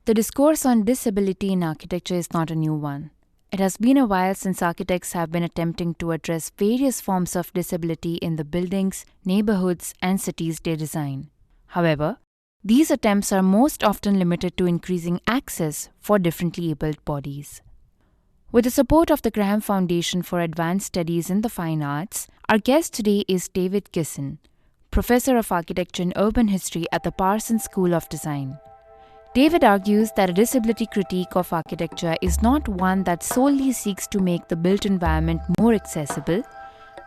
The discourse on disability in architecture is not a new one. It has been a while since architects have been attempting to address various forms of disability in the buildings, neighborhoods, and cities they design. However, these attempts are most often limited to increasing access for differently abled bodies. With the support of the Graham Foundation for Advanced Studies in the Fine Arts, our guest today is David Gissen, Professor of Architecture and Urban History at the Parsons School of Design. David argues that a disability critique of architecture is not one that solely seeks to make the built environment more accessible,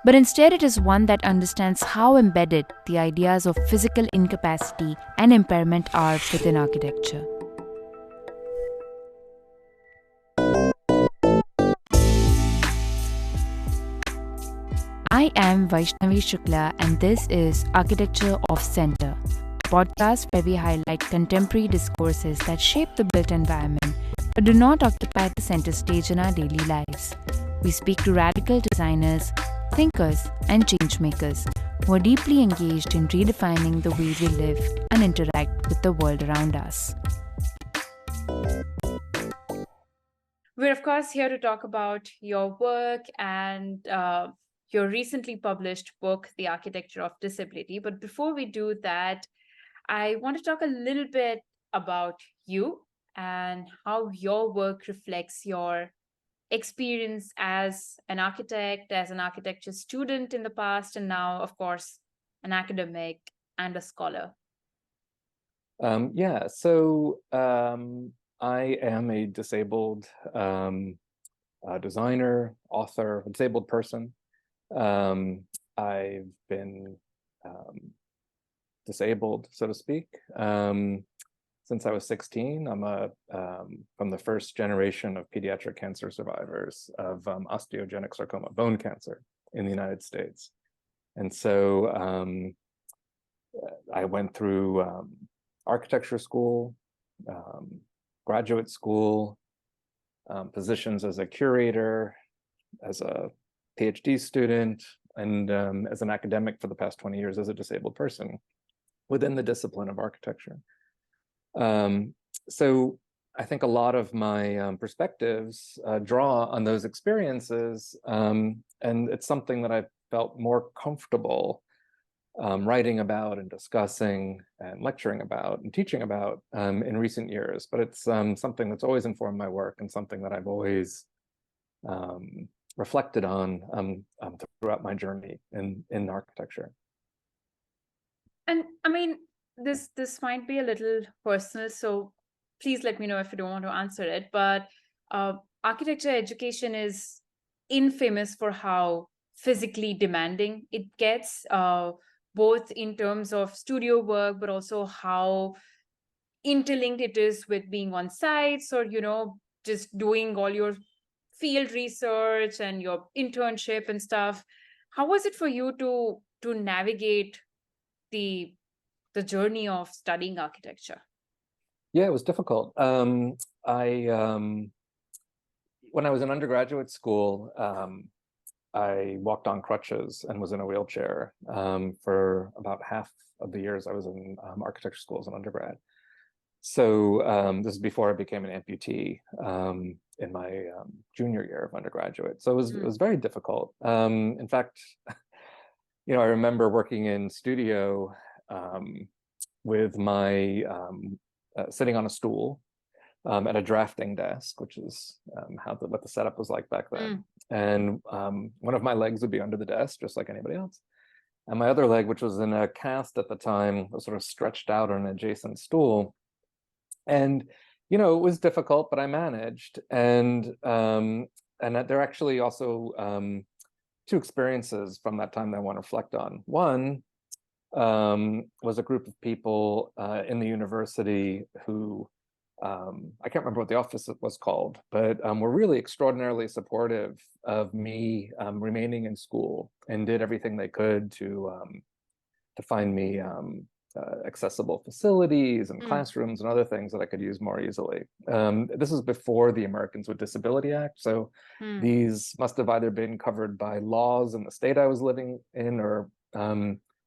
but instead it is one that understands how embedded the ideas of physical incapacity and impairment are within architecture. I am Vaishnavi Shukla, and this is Architecture of Center, a podcast where we highlight contemporary discourses that shape the built environment but do not occupy the center stage in our daily lives. We speak to radical designers, thinkers, and changemakers who are deeply engaged in redefining the way we live and interact with the world around us. We're, of course, here to talk about your work and your recently published book, The Architecture of Disability. But before we do that, I want to talk a little bit about you and how your work reflects your experience as an architect, as an architecture student in the past, and now, of course, an academic and a scholar. I am a disabled designer, author, disabled person. I've been disabled, so to speak, since I was 16. I'm from the first generation of pediatric cancer survivors of osteogenic sarcoma, bone cancer in the United States. And so I went through architecture school, graduate school, positions as a curator, as a PhD student, and as an academic for the past 20 years as a disabled person within the discipline of architecture. So I think a lot of my perspectives draw on those experiences, and it's something that I felt more comfortable writing about and discussing and lecturing about and teaching about in recent years. But it's something that's always informed my work and something that I've always reflected on throughout my journey in architecture. And I mean, this might be a little personal, so please let me know if you don't want to answer it. But architecture education is infamous for how physically demanding it gets, both in terms of studio work, but also how interlinked it is with being on sites or, just doing all your field research and your internship and stuff. How was it for you to navigate the journey of studying architecture? Yeah, it was difficult. When I was in undergraduate school, I walked on crutches and was in a wheelchair for about half of the years I was in architecture school as an undergrad. So this is before I became an amputee in my junior year of undergraduate. So it was very difficult. In fact, I remember working in studio with my sitting on a stool at a drafting desk, which is what the setup was like back then. And one of my legs would be under the desk, just like anybody else. And my other leg, which was in a cast at the time, was sort of stretched out on an adjacent stool. And, it was difficult, but I managed. And there are actually also two experiences from that time that I want to reflect on. One was a group of people in the university who, I can't remember what the office was called, but were really extraordinarily supportive of me remaining in school and did everything they could to find me accessible facilities and classrooms and other things that I could use more easily. This is before the Americans with Disability Act, so these must have either been covered by laws in the state I was living in or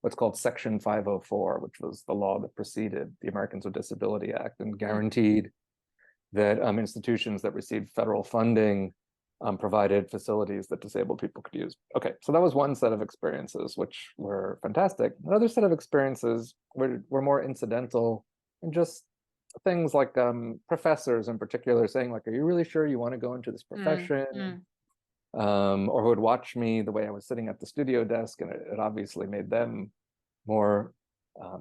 what's called Section 504, which was the law that preceded the Americans with Disability Act and guaranteed that institutions that received federal funding provided facilities that disabled people could use. Okay, so that was one set of experiences, which were fantastic. Another set of experiences were more incidental and just things like professors in particular saying like, are you really sure you want to go into this profession? Or who would watch me the way I was sitting at the studio desk, and it obviously made them more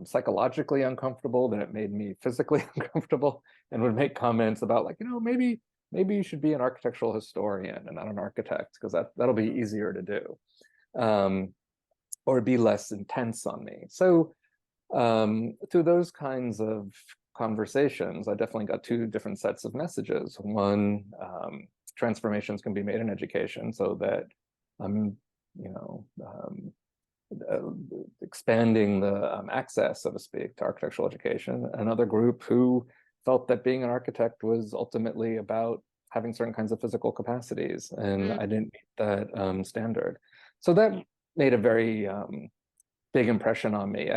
psychologically uncomfortable than it made me physically uncomfortable, and would make comments about like, maybe you should be an architectural historian and not an architect, because that'll be easier to do, or be less intense on me. So through those kinds of conversations, I definitely got two different sets of messages. One, transformations can be made in education so that I'm, expanding the access, so to speak, to architectural education. Another group who felt that being an architect was ultimately about having certain kinds of physical capacities, and I didn't meet that standard. So that made a very big impression on me.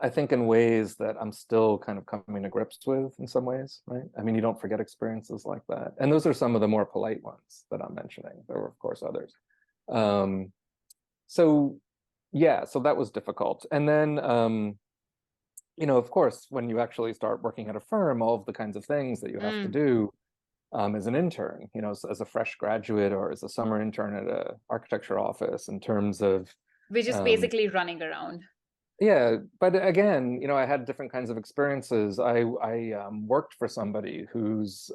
I think in ways that I'm still kind of coming to grips with in some ways, right? I mean, you don't forget experiences like that. And those are some of the more polite ones that I'm mentioning. There were, of course, others. So yeah, so that was difficult. And then, of course, when you actually start working at a firm, all of the kinds of things that you have to do as an intern, as a fresh graduate or as a summer intern at an architecture office, in terms of which is basically running around. Yeah, but again, I had different kinds of experiences. I worked for somebody whose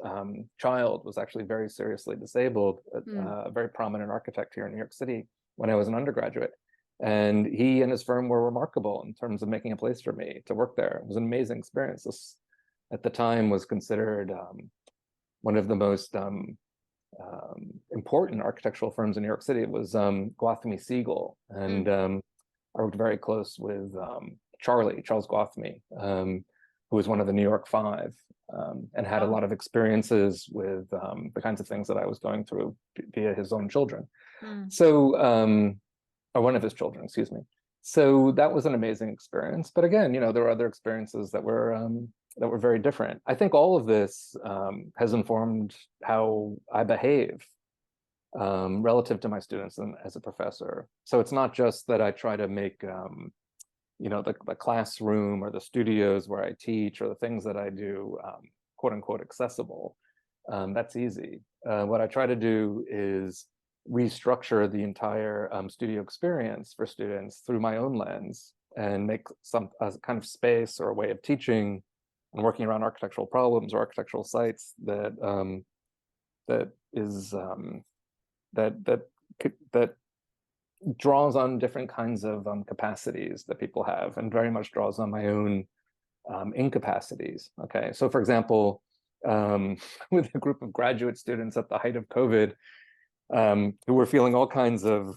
child was actually very seriously disabled, a very prominent architect here in New York City when I was an undergraduate. And he and his firm were remarkable in terms of making a place for me to work there. It was an amazing experience. This, at the time, was considered one of the most important architectural firms in New York City. It was Gwathmey Siegel, and I worked very close with Charles Gwathmey, who was one of the New York Five, and had a lot of experiences with the kinds of things that I was going through via his own children. So, or one of his children, excuse me. So that was an amazing experience. But again, there were other experiences that were very different. I think all of this has informed how I behave relative to my students and as a professor. So it's not just that I try to make, the classroom or the studios where I teach or the things that I do, quote unquote, accessible. That's easy. What I try to do is restructure the entire studio experience for students through my own lens, and make some kind of space or a way of teaching and working around architectural problems or architectural sites that draws on different kinds of capacities that people have, and very much draws on my own incapacities. Okay, so for example, with a group of graduate students at the height of COVID, who were feeling all kinds of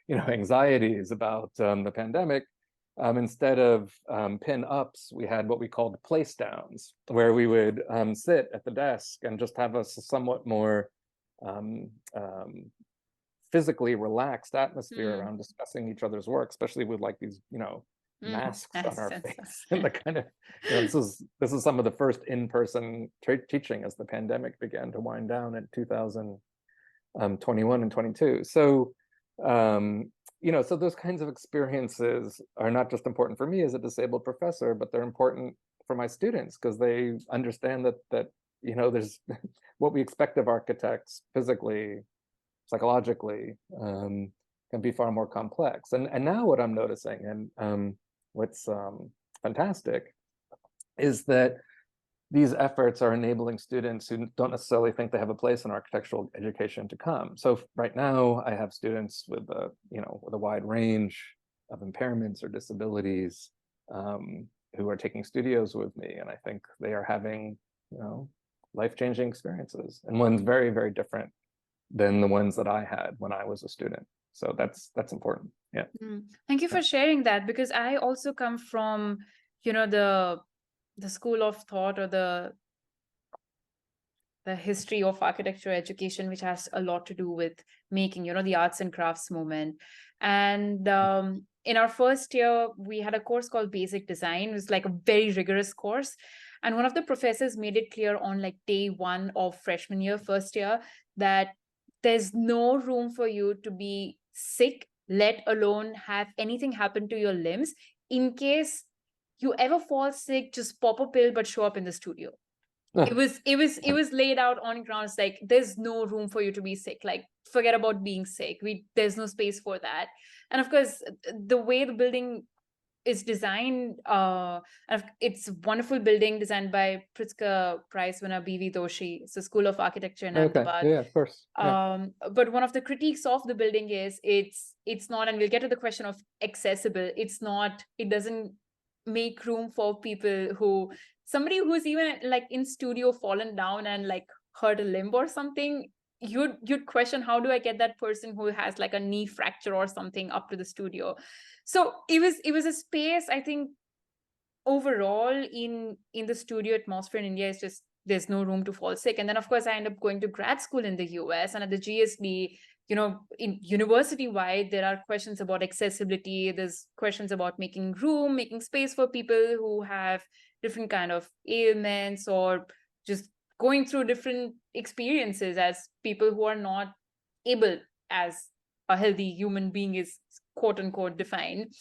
anxieties about the pandemic, instead of pin-ups, we had what we called place downs, where we would sit at the desk and just have a somewhat more physically relaxed atmosphere around discussing each other's work, especially with like these, masks on our face. And the kind of, this is some of the first in-person teaching as the pandemic began to wind down in 2021 and 22. So, so those kinds of experiences are not just important for me as a disabled professor, but they're important for my students, because they understand that there's what we expect of architects physically, psychologically, can be far more complex. And now what I'm noticing, and what's fantastic, is that these efforts are enabling students who don't necessarily think they have a place in architectural education to come. So right now I have students with a wide range of impairments or disabilities, who are taking studios with me, and I think they are having life-changing experiences, and one's very, very different than the ones that I had when I was a student. So that's important. Yeah. Thank you for sharing that, because I also come from the school of thought, or the history of architecture education, which has a lot to do with making, the arts and crafts movement. And in our first year, we had a course called Basic Design. It was like a very rigorous course. And one of the professors made it clear on like day one of freshman year, first year, that there's no room for you to be sick, let alone have anything happen to your limbs. In case you ever fall sick, just pop a pill, but show up in the studio. It was laid out on grounds like there's no room for you to be sick. Like forget about being sick. There's no space for that. And of course, the way the building is designed, it's a wonderful building designed by Pritzker Prize winner B.V. Doshi. It's a School of Architecture in Ahmedabad. Yeah, of course. Yeah. But one of the critiques of the building is it's not, and we'll get to the question of accessible. It doesn't make room for people somebody who's even like in studio fallen down and like hurt a limb or something. You'd question, how do I get that person who has like a knee fracture or something up to the studio? So it was a space, I think, overall in the studio atmosphere in India is just, there's no room to fall sick. And then of course I end up going to grad school in the US, and at the GSD, in university wide, there are questions about accessibility. There's questions about making room, making space for people who have different kind of ailments, or just going through different experiences as people who are not able, as a healthy human being is quote unquote defined.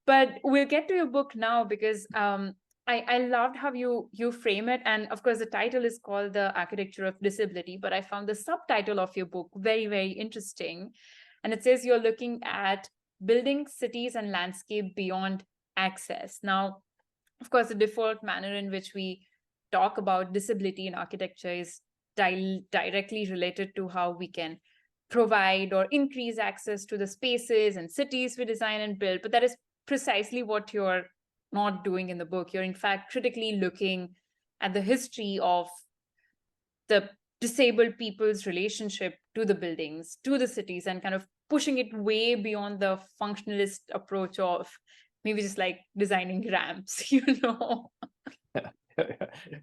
But we'll get to your book now, because I loved how you frame it. And of course, the title is called The Architecture of Disability, but I found the subtitle of your book very, very interesting. And it says you're looking at building cities and landscape beyond access. Now, of course, the default manner in which we talk about disability in architecture is directly related to how we can provide or increase access to the spaces and cities we design and build. But that is precisely what you're not doing in the book. You're in fact critically looking at the history of the disabled people's relationship to the buildings, to the cities, and kind of pushing it way beyond the functionalist approach of maybe just like designing ramps,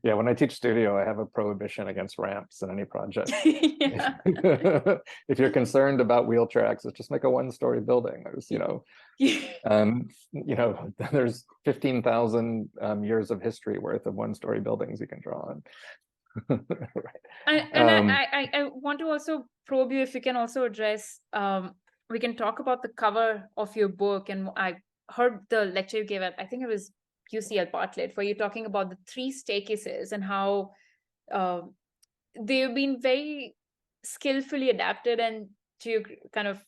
Yeah, when I teach studio, I have a prohibition against ramps in any project. Yeah. If you're concerned about wheelchair access, just make a one-story building. There's, there's 15,000 years of history worth of one-story buildings you can draw on. Right. I want to also probe you if you can also address, we can talk about the cover of your book. And I heard the lecture you gave at, I think it was UCL Bartlett, where you're talking about the 3 staircases and how they've been very skillfully adapted and to kind of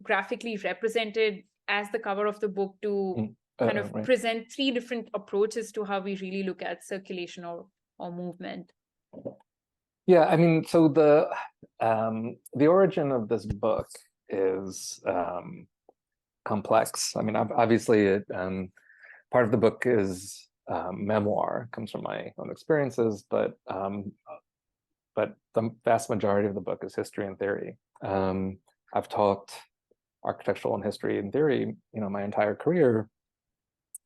graphically represented as the cover of the book to kind of present 3 different approaches to how we really look at circulation or movement. Yeah, I mean, so the origin of this book is complex. I mean, obviously, part of the book is memoir, comes from my own experiences, but the vast majority of the book is history and theory. I've taught architectural and history and theory, my entire career,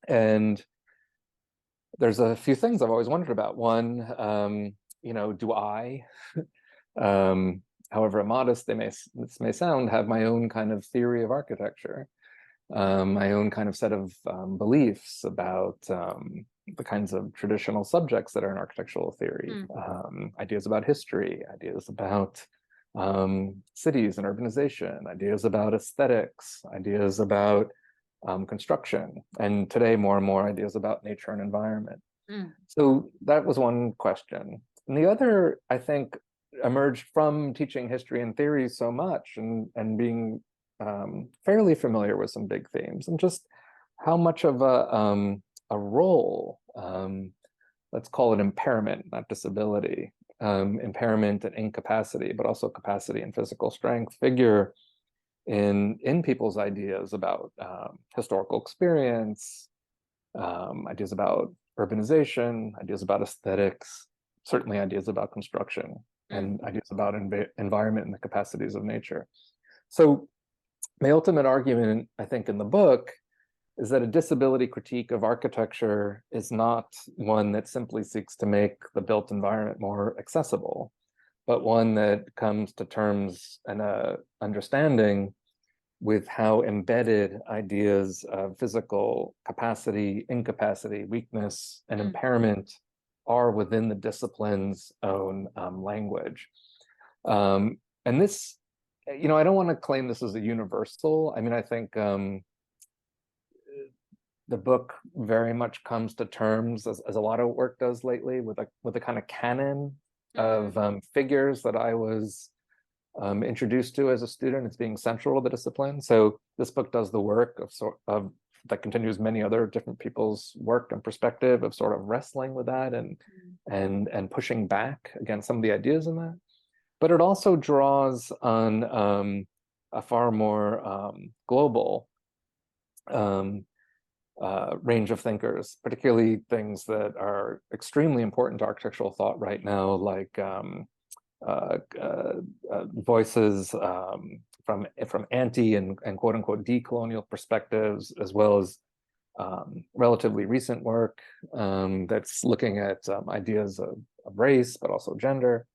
and there's a few things I've always wondered about. One, do I, however modest this may sound, have my own kind of theory of architecture, my own kind of set of beliefs about the kinds of traditional subjects that are in architectural theory, ideas about history, ideas about cities and urbanization, ideas about aesthetics, ideas about construction, and today more and more ideas about nature and environment. So that was one question. And the other, I think, emerged from teaching history and theory so much and being fairly familiar with some big themes, and just how much of a role, let's call it impairment, not disability, impairment and incapacity, but also capacity and physical strength figure in people's ideas about historical experience, ideas about urbanization, ideas about aesthetics, certainly ideas about construction, and ideas about environment and the capacities of nature. So my ultimate argument, I think, in the book is that a disability critique of architecture is not one that simply seeks to make the built environment more accessible, but one that comes to terms and a understanding with how embedded ideas of physical capacity, incapacity, weakness, and impairment are within the discipline's own language. And this, you know, I don't want to claim this as a universal. I mean, I think the book very much comes to terms, as a lot of work does lately, with a kind of canon of figures that I was introduced to as a student as being central to the discipline. So this book does the work of that continues many other different people's work and perspective of sort of wrestling with that and pushing back against some of the ideas in that. But it also draws on a far more global range of thinkers, particularly things that are extremely important to architectural thought right now, like voices from anti and quote unquote decolonial perspectives, as well as relatively recent work that's looking at ideas of race, but also gender,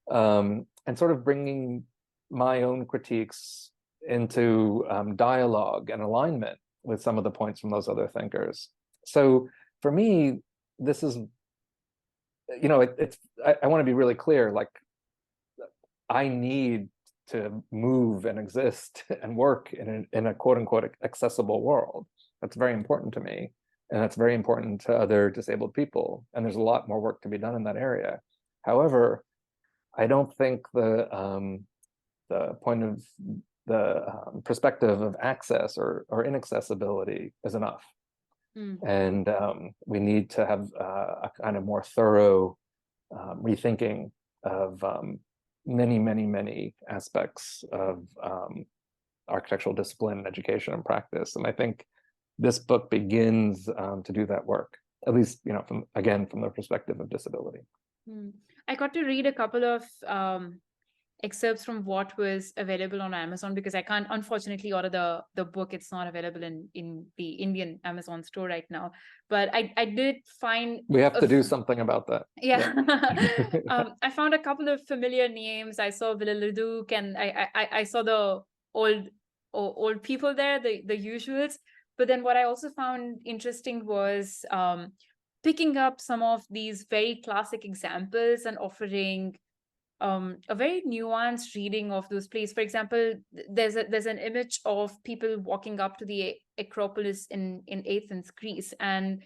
and sort of bringing my own critiques into dialogue and alignment with some of the points from those other thinkers. So for me, this is, you know, I want to be really clear, like, I need to move and exist and work in a quote unquote accessible world. That's very important to me. And that's very important to other disabled people. And there's a lot more work to be done in that area. However, I don't think the point of the perspective of access or inaccessibility is enough. And we need to have a kind of more thorough rethinking of many aspects of architectural discipline, education, and practice. And I think this book begins to do that work, at least, you know, from the perspective of disability. I got to read a couple of excerpts from what was available on Amazon, because I can't unfortunately order the book. It's not available in the Indian Amazon store right now. But I did find we have to do something about that. Yeah. I found a couple of familiar names. I saw Villa-le-Duc, and I saw the old people there, the usuals. But then what I also found interesting was picking up some of these very classic examples and offering a very nuanced reading of those places. For example, there's an image of people walking up to the Acropolis in Athens, Greece, and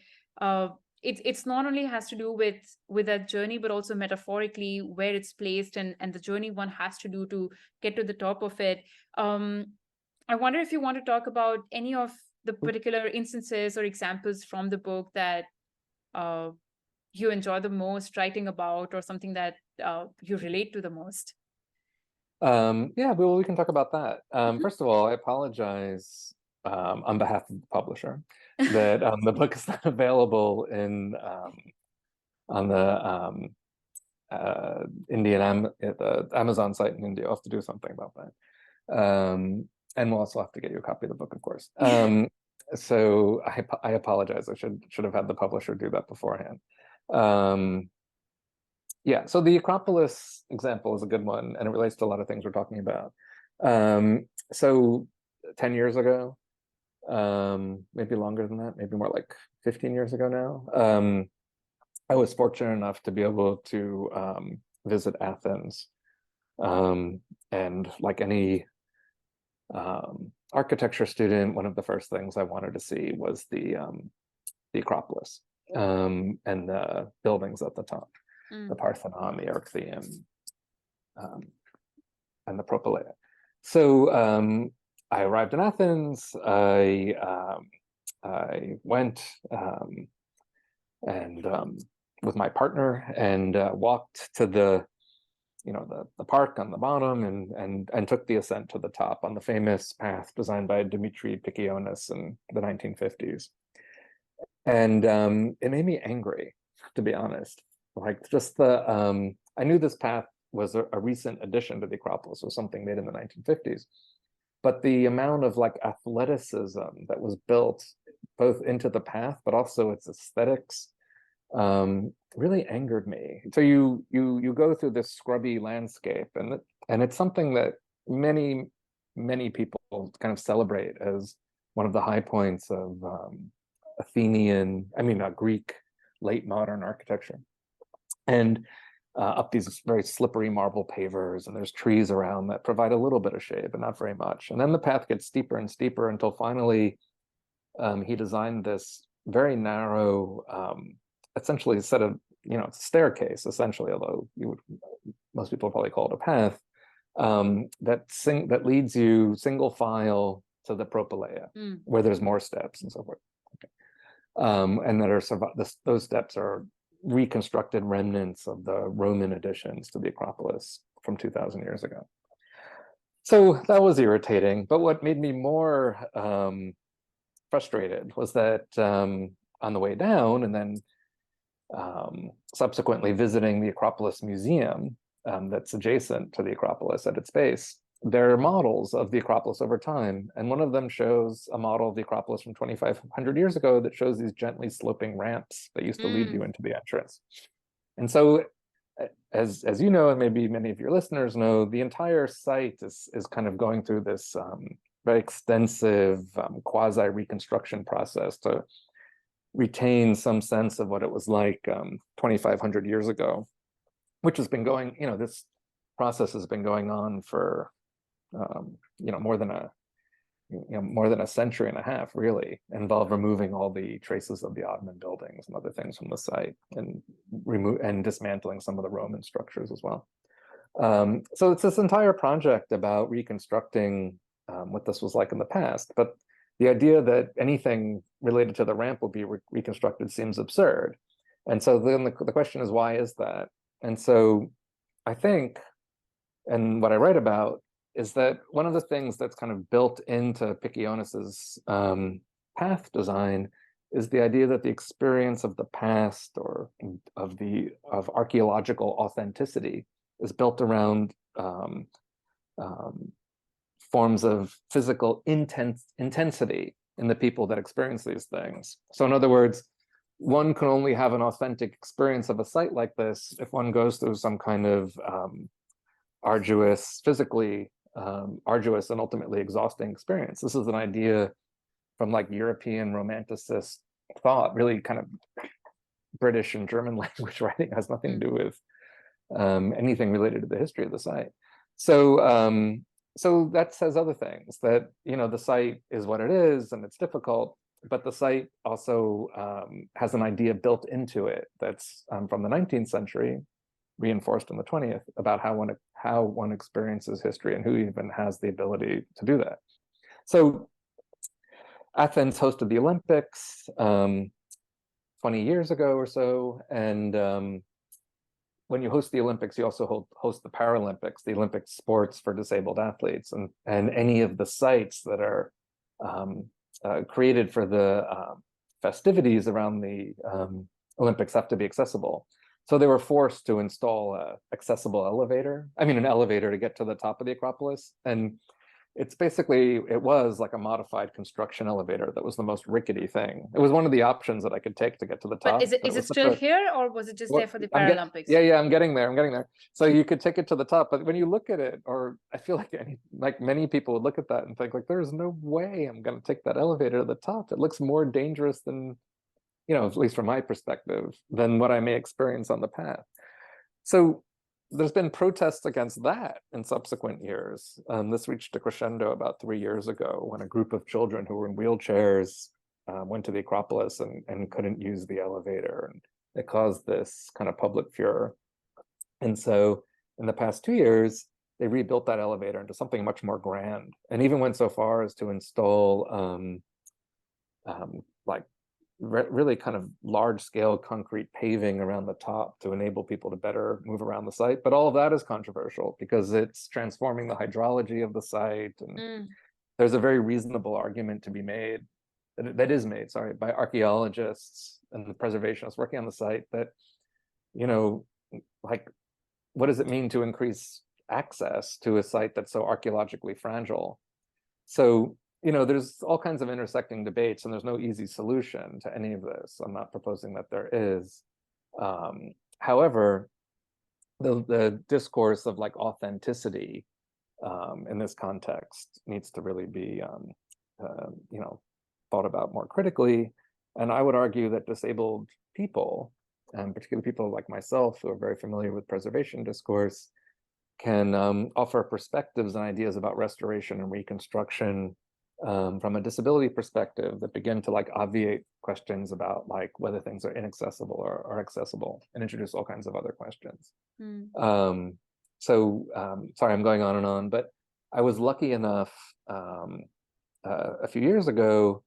it's not only has to do with that journey, but also metaphorically where it's placed and the journey one has to do to get to the top of it. I wonder if you want to talk about any of the particular instances or examples from the book that you enjoy the most writing about, or something that you relate to the most. Yeah, well, we can talk about that. First of all, I apologize on behalf of the publisher that the book is not available on the the Amazon site in India. I'll have to do something about that. And we'll also have to get you a copy of the book, of course. So I apologize. I should have had the publisher do that beforehand. Yeah, so the Acropolis example is a good one, and it relates to a lot of things we're talking about. So 10 years ago, maybe longer than that, maybe more like 15 years ago now, I was fortunate enough to be able to visit Athens. And like any architecture student, one of the first things I wanted to see was the Acropolis and the buildings at the top. The Parthenon, the Erechtheum, and the Propylaea. So I arrived in Athens. I went and with my partner and walked to the park on the bottom and took the ascent to the top on the famous path designed by Dimitri Pikionis in the 1950s. And it made me angry, to be honest. Like, just I knew this path was a recent addition to the Acropolis, was something made in the 1950s, but the amount of like athleticism that was built both into the path, but also its aesthetics, really angered me. So you go through this scrubby landscape, and it's something that many people kind of celebrate as one of the high points of Greek late modern architecture. and up these very slippery marble pavers, and there's trees around that provide a little bit of shade, but not very much. And then the path gets steeper and steeper until finally he designed this very narrow, essentially a set of, it's a staircase, essentially, although most people probably call it a path, that leads you single file to the propylaea, where there's more steps and so forth. And that are those steps are reconstructed remnants of the Roman additions to the Acropolis from 2,000 years ago. So that was irritating. But what made me more frustrated was that on the way down, and then subsequently visiting the Acropolis Museum that's adjacent to the Acropolis at its base, there are models of the Acropolis over time. And one of them shows a model of the Acropolis from 2,500 years ago that shows these gently sloping ramps that used to lead you into the entrance. And so, as you know, and maybe many of your listeners know, the entire site is kind of going through this very extensive quasi-reconstruction process to retain some sense of what it was like 2,500 years ago, which has been going, this process has been going on for more than a century and a half, really, involved removing all the traces of the Ottoman buildings and other things from the site, and dismantling some of the Roman structures as well. So it's this entire project about reconstructing what this was like in the past. But the idea that anything related to the ramp will be reconstructed seems absurd. And so then the question is, why is that? And so I think, and what I write about, is that one of the things that's kind of built into Piccionis's path design is the idea that the experience of the past, or of archaeological authenticity, is built around forms of physical intensity in the people that experience these things. So in other words, one can only have an authentic experience of a site like this if one goes through some kind of physically arduous and ultimately exhausting experience. This is an idea from like European Romanticist thought, really kind of British and German language writing, has nothing to do with anything related to the history of the site. So so that says other things, that the site is what it is and it's difficult, but the site also has an idea built into it that's from the 19th century, reinforced in the 20th, about how one experiences history and who even has the ability to do that. So Athens hosted the Olympics 20 years ago or so, and when you host the Olympics, you also host the Paralympics, the Olympic sports for disabled athletes, and any of the sites that are created for the festivities around the Olympics have to be accessible. So they were forced to install an accessible elevator, an elevator to get to the top of the Acropolis. And it was like a modified construction elevator that was the most rickety thing. It was one of the options that I could take to get to the top. But is it still here, or was it just there for the Paralympics? Yeah, I'm getting there. So you could take it to the top, but when you look at it, or I feel like many people would look at that and think, like, there's no way I'm going to take that elevator to the top. It looks more dangerous than, at least from my perspective, than what I may experience on the path. So there's been protests against that in subsequent years. This reached a crescendo about 3 years ago, when a group of children who were in wheelchairs went to the Acropolis and couldn't use the elevator, and it caused this kind of public furor. And so in the past 2 years, they rebuilt that elevator into something much more grand, and even went so far as to install really kind of large-scale concrete paving around the top to enable people to better move around the site. But all of that is controversial because it's transforming the hydrology of the site. And there's a very reasonable argument to be made, that is made, by archaeologists and the preservationists working on the site, that, what does it mean to increase access to a site that's so archaeologically fragile? So, there's all kinds of intersecting debates, and there's no easy solution to any of this. I'm not proposing that there is. However, the discourse of authenticity in this context needs to really be, thought about more critically. And I would argue that disabled people particularly people like myself who are very familiar with preservation discourse, can offer perspectives and ideas about restoration and reconstruction from a disability perspective that begin to like obviate questions about like whether things are inaccessible or accessible, and introduce all kinds of other questions. Sorry, I'm going on and on, but I was lucky enough a few years ago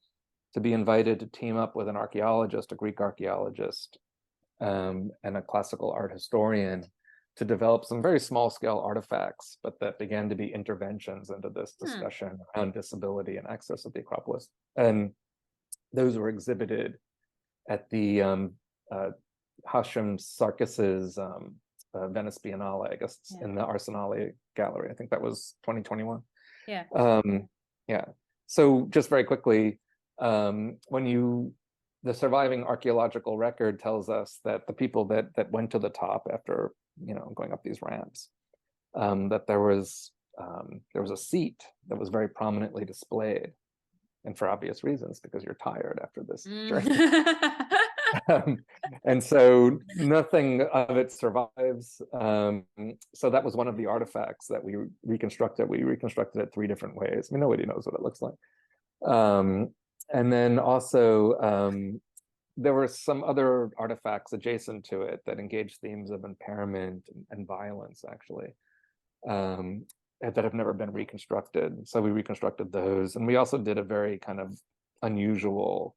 to be invited to team up with an archaeologist, a Greek archaeologist, and a classical art historian to develop some very small scale artifacts, but that began to be interventions into this discussion around disability and access at the Acropolis. And those were exhibited at the Hashem Sarkis's Venice Biennale, I guess, in the Arsenale Gallery. I think that was 2021. Yeah. Yeah. So just very quickly, the surviving archaeological record tells us that the people that went to the top after, going up these ramps, that there was a seat that was very prominently displayed, and for obvious reasons, because you're tired after this journey. And so nothing of it survives. So that was one of the artifacts that we reconstructed. We reconstructed it 3 different ways. I mean, nobody knows what it looks like. And then also, there were some other artifacts adjacent to it that engage themes of impairment and violence, actually, that have never been reconstructed. So we reconstructed those. And we also did a very kind of unusual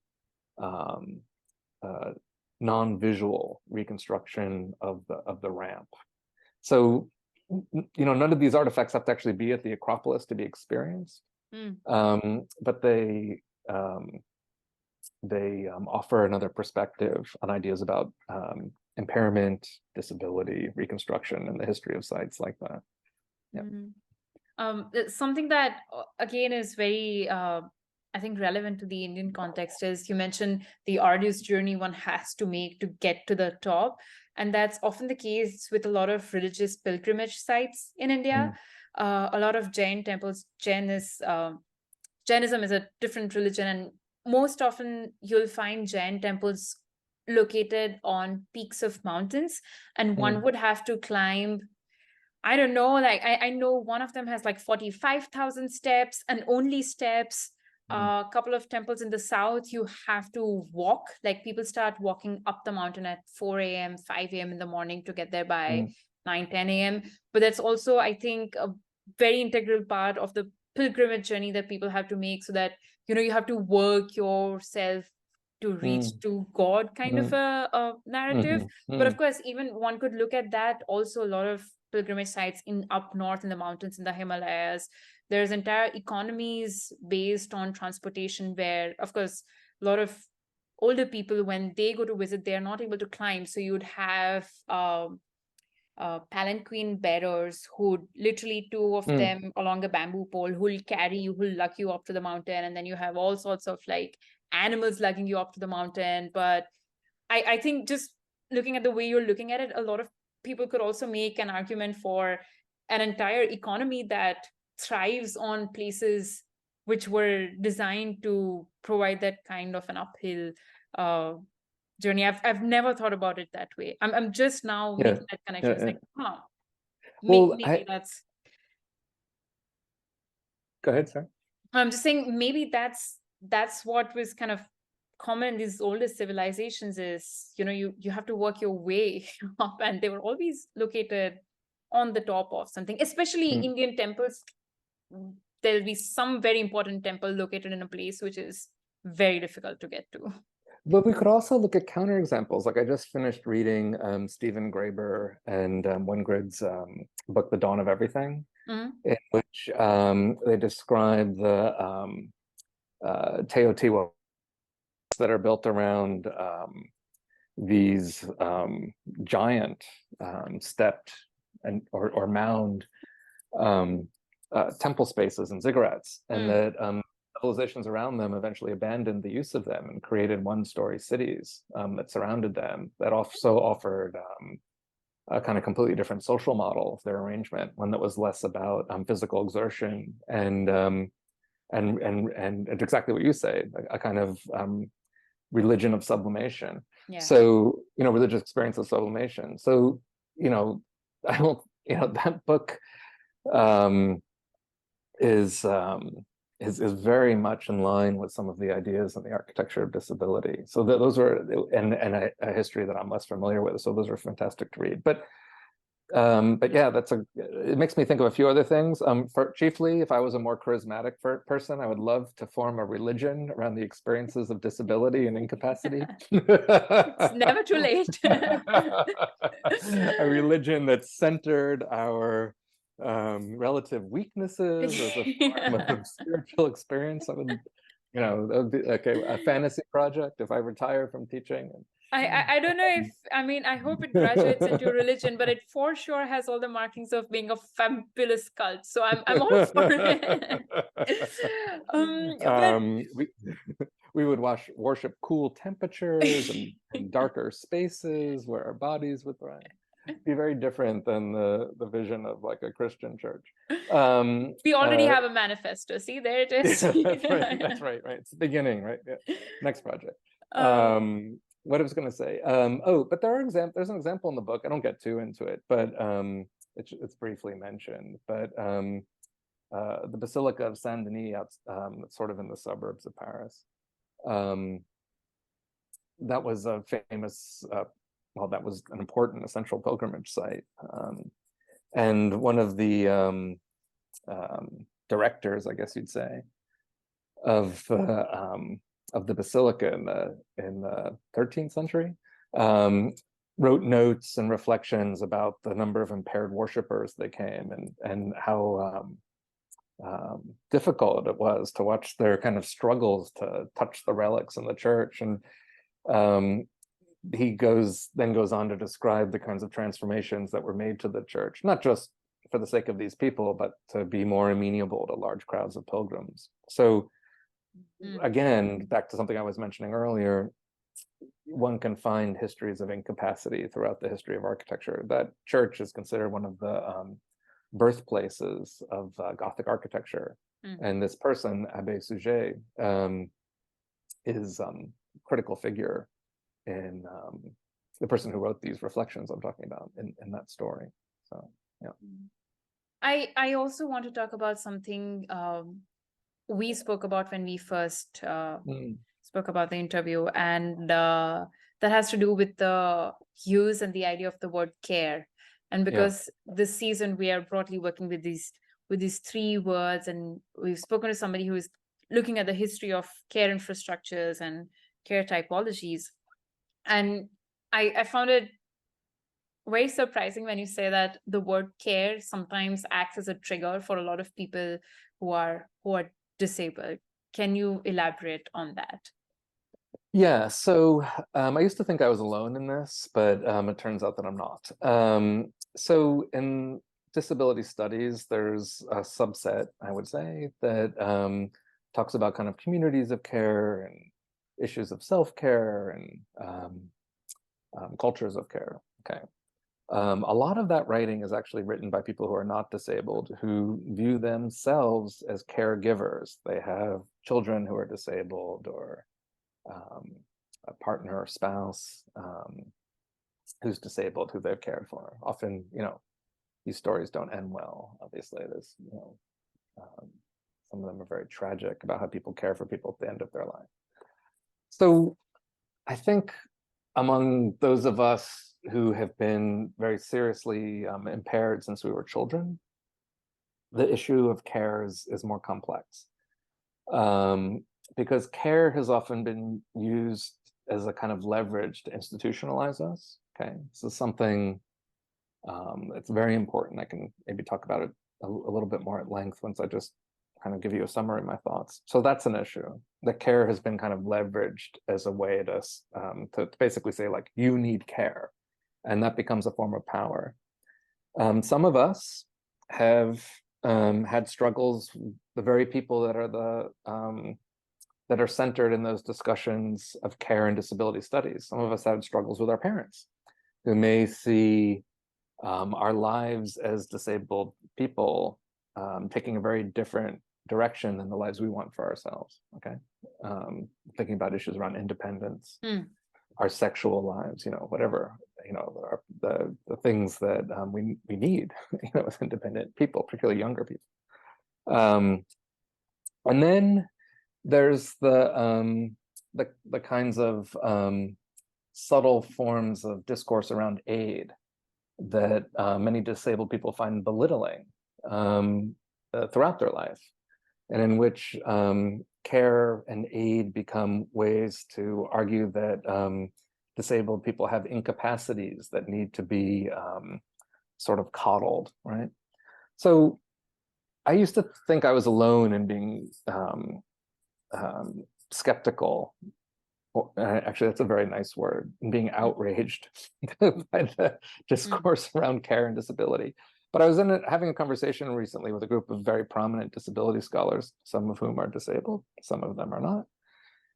non-visual reconstruction of the ramp. So, none of these artifacts have to actually be at the Acropolis to be experienced, but they offer another perspective on ideas about impairment, disability, reconstruction, and the history of sites like that. Yeah. Something that again is very I think relevant to the Indian context is you mentioned the arduous journey one has to make to get to the top. And that's often the case with a lot of religious pilgrimage sites in India. A lot of Jain temples, Jainism is a different religion, and most often you'll find Jain temples located on peaks of mountains, and one would have to climb, I don't know, like I know one of them has like 45,000 steps and only steps. A couple of temples in the south, you have to walk. Like people start walking up the mountain at 4 a.m., 5 a.m. in the morning to get there by 9, 10 a.m. But that's also, I think, a very integral part of the pilgrimage journey that people have to make, so that, you have to work yourself to reach to God kind of a narrative. But of course, even one could look at that also, a lot of pilgrimage sites in up north in the mountains in the Himalayas. There's entire economies based on transportation where, of course, a lot of older people, when they go to visit, they're not able to climb. So you'd have palanquin bearers who literally 2 of them along a bamboo pole who'll carry you, who'll lug you up to the mountain. And then you have all sorts of like animals lugging you up to the mountain. But I think just looking at the way you're looking at it, a lot of people could also make an argument for an entire economy that thrives on places which were designed to provide that kind of an uphill journey. I've never thought about it that way. I'm just now making that connection. It's like, maybe that's. Go ahead, sir. I'm just saying maybe that's what was kind of common in these oldest civilizations is, you have to work your way up, and they were always located on the top of something, especially Indian temples. There'll be some very important temple located in a place which is very difficult to get to. But we could also look at counterexamples. Like I just finished reading Stephen Graeber and Wingrid's book, The Dawn of Everything, in which they describe the Teotihuacan that are built around these giant stepped or mound temple spaces and ziggurats, and that civilizations around them eventually abandoned the use of them and created one-story cities that surrounded them, that also offered a kind of completely different social model of their arrangement, one that was less about physical exertion and exactly what you say, a kind of religion of sublimation. Yeah. So, religious experience of sublimation. So, I don't, that book is very much in line with some of the ideas in the architecture of disability. So those are, and a history that I'm less familiar with. So those are fantastic to read. But yeah, it makes me think of a few other things. Chiefly, if I was a more charismatic person, I would love to form a religion around the experiences of disability and incapacity. It's never too late. A religion that centered our relative weaknesses as a form of spiritual experience. I would, that would be like a fantasy project if I retire from teaching. I don't know if, I hope it graduates into religion, but it for sure has all the markings of being a fabulous cult. So I'm all for it. We would worship cool temperatures and darker spaces where our bodies would thrive. Be very different than the vision of like a Christian church. We already have a manifesto. See, there it is. That's right. It's the beginning, right? Yeah. Next project. What I was going to say. But there's an example in the book. I don't get too into it, but it's briefly mentioned. But the Basilica of Saint Denis, sort of in the suburbs of Paris. That was a famous. That was an important essential pilgrimage site. And one of the directors, I guess you'd say, of the basilica in the 13th century, wrote notes and reflections about the number of impaired worshipers that came and how difficult it was to watch their kind of struggles to touch the relics in the church. And he goes on to describe the kinds of transformations that were made to the church, not just for the sake of these people, but to be more amenable to large crowds of pilgrims. So again, back to something I was mentioning earlier, one can find histories of incapacity throughout the history of architecture. That church is considered one of the birthplaces of Gothic architecture. And this person, Abbé Suger, is a critical figure in the person who wrote these reflections I'm talking about in that story. So, yeah. I also want to talk about something we spoke about when we first spoke about the interview, and that has to do with the use and the idea of the word care. And because this season we are broadly working with these three words, and we've spoken to somebody who is looking at the history of care infrastructures and care typologies. And I found it very surprising when you say that the word care sometimes acts as a trigger for a lot of people who are disabled. Can you elaborate on that? Yeah, so I used to think I was alone in this, but it turns out that I'm not. So in disability studies, there's a subset, I would say, that talks about kind of communities of care and issues of self-care and cultures of care. Okay. A lot of that writing is actually written by people who are not disabled, who view themselves as caregivers. They have children who are disabled, or a partner or spouse who's disabled, who they've cared for. Often, these stories don't end well. Obviously, there's, some of them are very tragic about how people care for people at the end of their life. So I think among those of us who have been very seriously impaired since we were children, the issue of care is more complex. Because care has often been used as a kind of leverage to institutionalize us. Okay, so something that's very important. I can maybe talk about it a little bit more at length once I just kind of give you a summary of my thoughts. So that's an issue. The care has been kind of leveraged as a way to basically say, like, you need care, and that becomes a form of power. Some of us have had struggles. The very people that are that are centered in those discussions of care and disability studies. Some of us had struggles with our parents, who may see our lives as disabled people taking a very different direction than the lives we want for ourselves. Okay, thinking about issues around independence. our sexual lives, whatever, the things that we need, as independent people, particularly younger people. And then there's the kinds of subtle forms of discourse around aid that many disabled people find belittling throughout their life, and in which care and aid become ways to argue that disabled people have incapacities that need to be sort of coddled, right? So I used to think I was alone in being skeptical. Actually, that's a very nice word, being outraged by the discourse around care and disability. But I was having a conversation recently with a group of very prominent disability scholars, some of whom are disabled, some of them are not.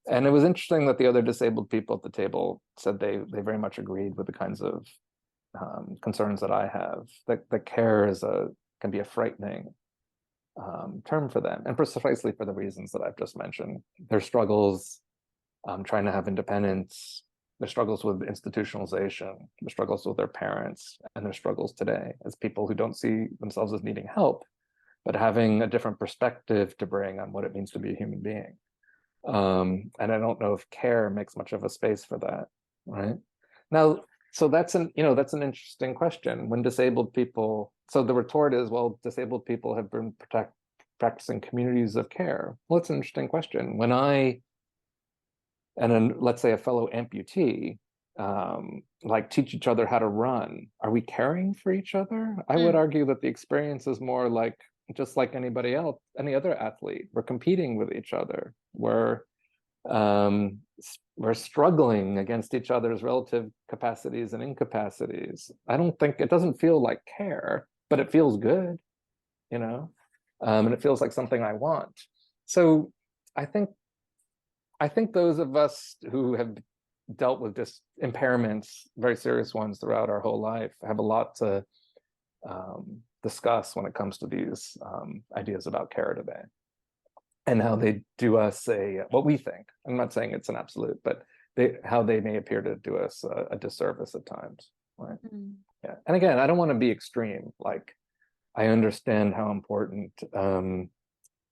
And it was interesting that the other disabled people at the table said they very much agreed with the kinds of concerns that I have, that care can be a frightening term for them, and precisely for the reasons that I've just mentioned. Their struggles trying to have independence, their struggles with institutionalization, their struggles with their parents, and their struggles today as people who don't see themselves as needing help, but having a different perspective to bring on what it means to be a human being. And I don't know if care makes much of a space for that, right? Now, so that's an interesting question. When disabled people, so the retort is, well, disabled people have been practicing communities of care. Well, it's an interesting question. When I and then let's say a fellow amputee like teach each other how to run, are we caring for each other? I would argue that the experience is more like just like anybody else, any other athlete. We're competing with each other. We're struggling against each other's relative capacities and incapacities. I don't think, it doesn't feel like care, but it feels good, and it feels like something I want. So I think those of us who have dealt with impairments, very serious ones throughout our whole life, have a lot to discuss when it comes to these ideas about care today, and how they do us what we think. I'm not saying it's an absolute, but how they may appear to do us a disservice at times, right? Yeah. And again, I don't want to be extreme. Like, I understand how important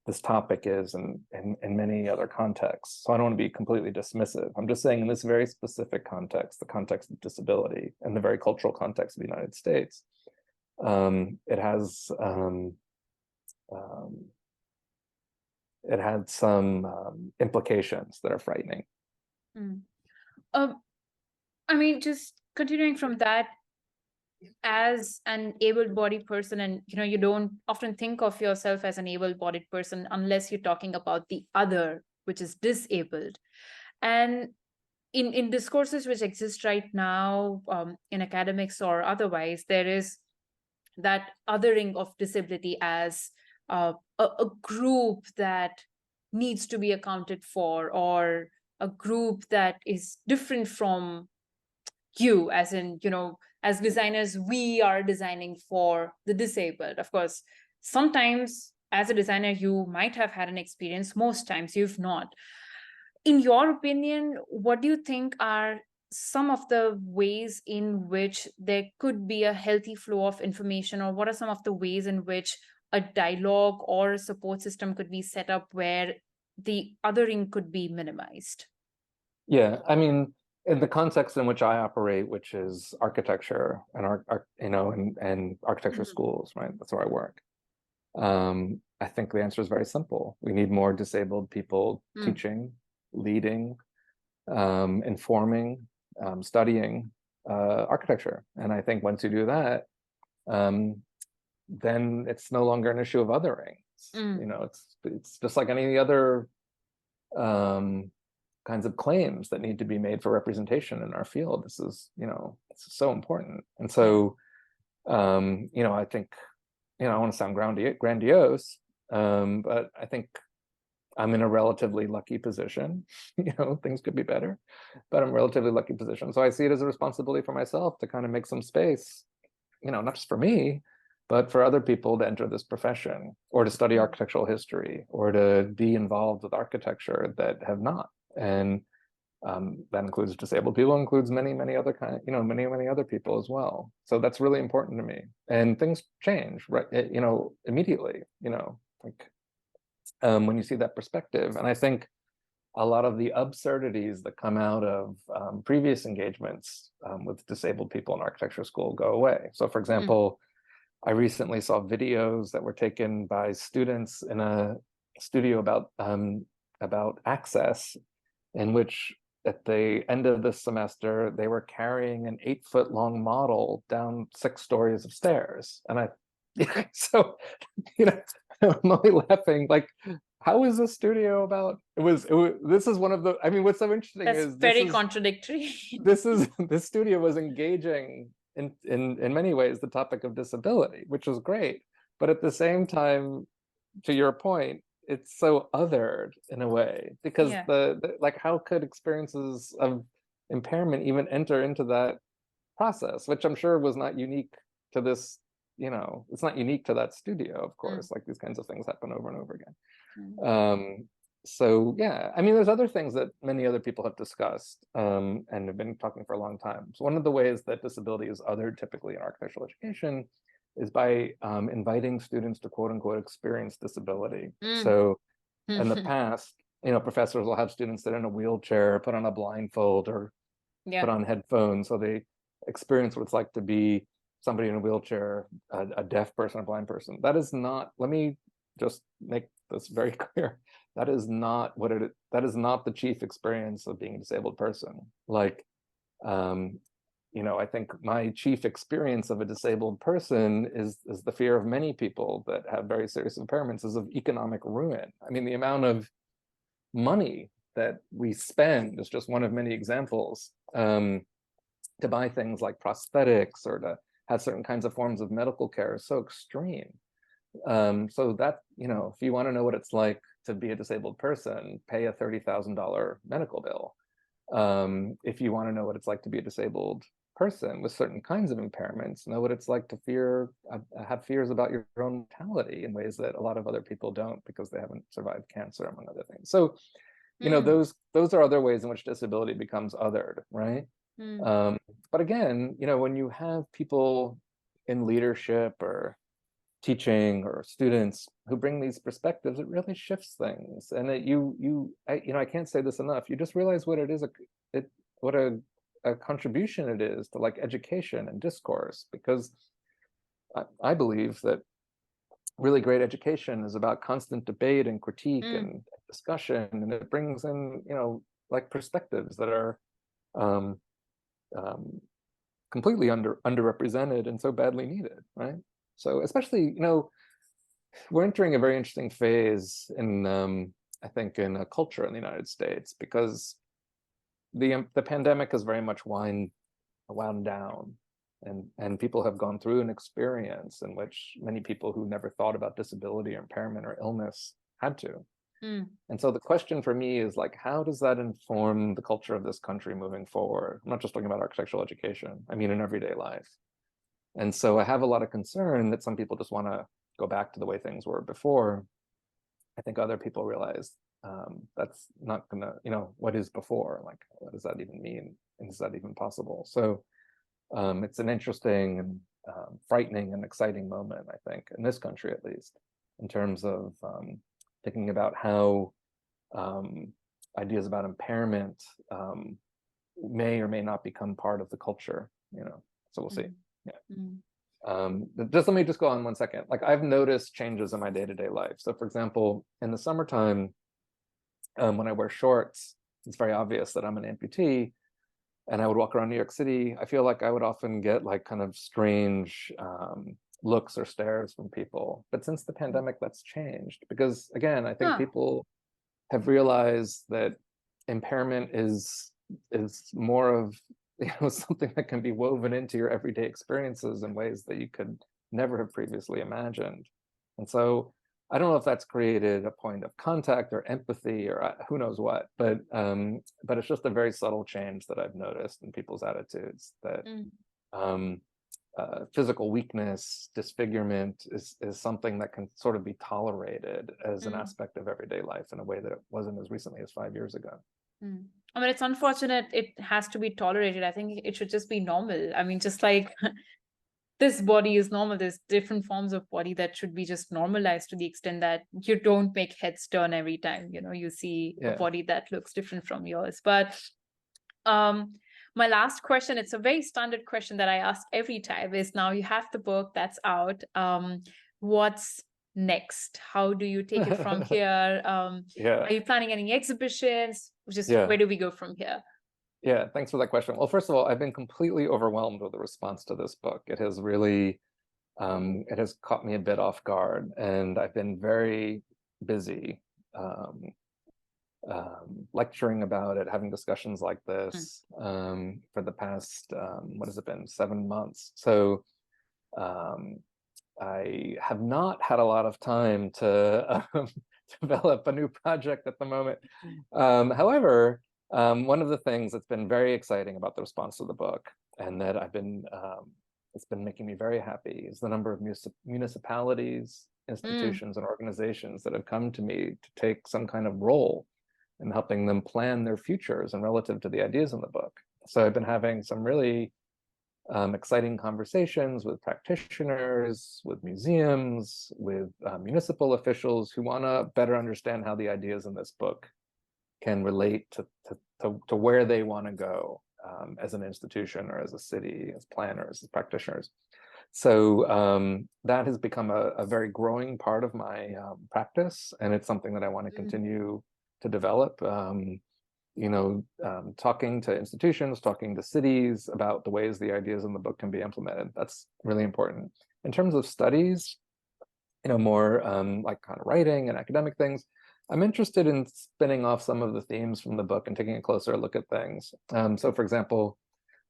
this topic is in many other contexts. So I don't want to be completely dismissive. I'm just saying in this very specific context, the context of disability and the very cultural context of the United States, it had some implications that are frightening. I mean, just continuing from that, as an able-bodied person, and you don't often think of yourself as an able-bodied person unless you're talking about the other, which is disabled. And in discourses which exist right now, in academics or otherwise, there is that othering of disability as a group that needs to be accounted for, or a group that is different from you, as in, as designers, we are designing for the disabled. Of course, sometimes as a designer, you might have had an experience, most times you've not. In your opinion, what do you think are some of the ways in which there could be a healthy flow of information, or what are some of the ways in which a dialogue or a support system could be set up where the othering could be minimized? Yeah, I mean, in the context in which I operate, which is architecture and and architecture schools, right? That's where I work. I think the answer is very simple. We need more disabled people teaching, leading, informing, studying architecture. And I think once you do that, then it's no longer an issue of othering. It's just like any other kinds of claims that need to be made for representation in our field. This is, it's so important. And so, I think, I want to sound grandiose, but I think I'm in a relatively lucky position. Things could be better, but I'm in a relatively lucky position. So I see it as a responsibility for myself to kind of make some space, not just for me, but for other people to enter this profession, or to study architectural history, or to be involved with architecture that have not. And That includes disabled people, includes many other many other people as well. So that's really important to me. And things change, right? Immediately, like when you see that perspective. And I think a lot of the absurdities that come out of previous engagements with disabled people in architecture school go away. So for example, I recently saw videos that were taken by students in a studio about access, in which at the end of this semester, they were carrying an 8-foot long model down 6 stories of stairs. And so, I'm only laughing, like, how is this studio about? This is one of the, I mean, what's so interesting is very contradictory. This studio was engaging in many ways the topic of disability, which was great. But at the same time, to your point, it's so othered in a way, because like, how could experiences of impairment even enter into that process, which I'm sure was not unique to this, it's not unique to that studio, of course. Like, these kinds of things happen over and over again. So yeah, I mean, there's other things that many other people have discussed and have been talking for a long time. So one of the ways that disability is othered typically in architectural education is by inviting students to quote unquote experience disability. So in the past, professors will have students sit in a wheelchair, put on a blindfold, or put on headphones, so they experience what it's like to be somebody in a wheelchair, a deaf person, a blind person. That is not, let me just make this very clear. That is not that is not the chief experience of being a disabled person. Like, I think my chief experience of a disabled person is the fear of many people that have very serious impairments, is of economic ruin. I mean, the amount of money that we spend is just one of many examples to buy things like prosthetics or to have certain kinds of forms of medical care is so extreme. So that, if you want to know what it's like to be a disabled person, pay a $30,000 medical bill. If you want to know what it's like to be a disabled person with certain kinds of impairments, know what it's like to have fears about your own mortality in ways that a lot of other people don't, because they haven't survived cancer, among other things. So, those are other ways in which disability becomes othered, right? But again, when you have people in leadership or teaching or students who bring these perspectives, it really shifts things. And I can't say this enough. You just realize what it is, what a contribution it is to like education and discourse, because I believe that really great education is about constant debate and critique and discussion, and it brings in, like, perspectives that are completely underrepresented and so badly needed, right? So especially, we're entering a very interesting phase in, I think, in a culture in the United States, because the pandemic has very much wound down, and people have gone through an experience in which many people who never thought about disability or impairment or illness had to. And so the question for me is, like, how does that inform the culture of this country moving forward? I'm not just talking about architectural education, I mean in everyday life. And so I have a lot of concern that some people just want to go back to the way things were before. I think other people realize that's not gonna, what is before? Like, what does that even mean? And is that even possible? So it's an interesting and frightening and exciting moment, I think, in this country, at least, in terms of thinking about how ideas about impairment may or may not become part of the culture, so we'll see. Just let me just go on 1 second. Like, I've noticed changes in my day-to-day life. So for example, in the summertime, when I wear shorts, it's very obvious that I'm an amputee, and I would walk around New York City. I feel like I would often get like kind of strange looks or stares from people. But since the pandemic, that's changed, because again, I think people have realized that impairment is more of something that can be woven into your everyday experiences in ways that you could never have previously imagined. And so I don't know if that's created a point of contact or empathy or who knows what, but it's just a very subtle change that I've noticed in people's attitudes, that physical weakness, disfigurement is something that can sort of be tolerated as an aspect of everyday life in a way that it wasn't as recently as 5 years ago. I mean, it's unfortunate it has to be tolerated. I think it should just be normal. I mean, just like this body is normal, there's different forms of body that should be just normalized to the extent that you don't make heads turn every time, you see a Yeah. body that looks different from yours. But my last question, it's a very standard question that I ask every time, is now you have the book that's out. What's next? How do you take it from here? Yeah. Are you planning any exhibitions? Just Yeah. where do we go from here? Yeah, thanks for that question. Well, first of all, I've been completely overwhelmed with the response to this book. It has really, it has caught me a bit off guard, and I've been very busy lecturing about it, having discussions like this for the past, what has it been, 7 months. So I have not had a lot of time to develop a new project at the moment. However, one of the things that's been very exciting about the response to the book, and that it's been making me very happy, is the number of municipalities, institutions, and organizations that have come to me to take some kind of role in helping them plan their futures and relative to the ideas in the book. So I've been having some really exciting conversations with practitioners, with museums, with municipal officials who want to better understand how the ideas in this book can relate to where they want to go as an institution or as a city, as planners, as practitioners. So that has become a very growing part of my practice, and it's something that I want to continue to develop. Talking to institutions, talking to cities about the ways the ideas in the book can be implemented. That's really important. In terms of studies, more like kind of writing and academic things, I'm interested in spinning off some of the themes from the book and taking a closer look at things. So for example,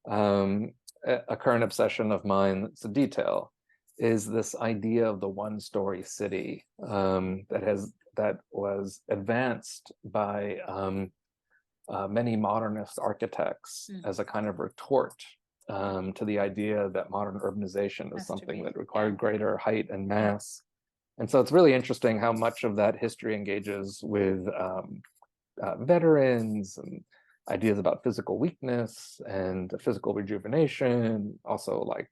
a current obsession of mine, it's a detail, is this idea of the one-story city that was advanced by many modernist architects as a kind of retort to the idea that modern urbanization is something that required greater height and mass. And so it's really interesting how much of that history engages with veterans and ideas about physical weakness and physical rejuvenation, also like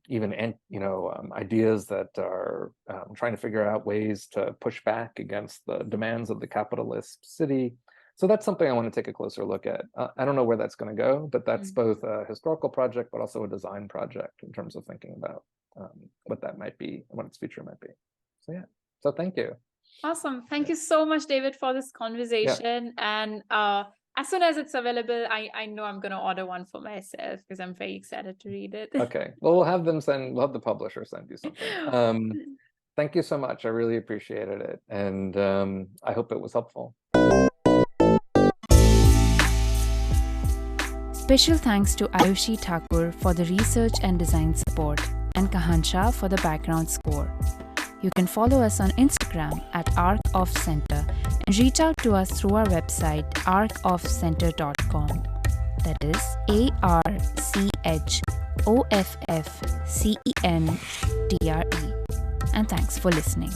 even ideas that are trying to figure out ways to push back against the demands of the capitalist city. So that's something I want to take a closer look at. I don't know where that's going to go, but that's both a historical project, but also a design project in terms of thinking about what that might be and what its future might be. So yeah, so thank you. Awesome. Thank you so much, David, for this conversation. And as soon as it's available, I know I'm going to order one for myself because I'm very excited to read it. Okay. Well, we'll have the publisher send you something. Thank you so much. I really appreciated it. And I hope it was helpful. Special thanks to Ayushi Thakur for the research and design support, and Kahan Shah for the background score. You can follow us on Instagram at arcofcenter and reach out to us through our website arcofcenter.com. That is ARCHOFFCENTRE. And thanks for listening.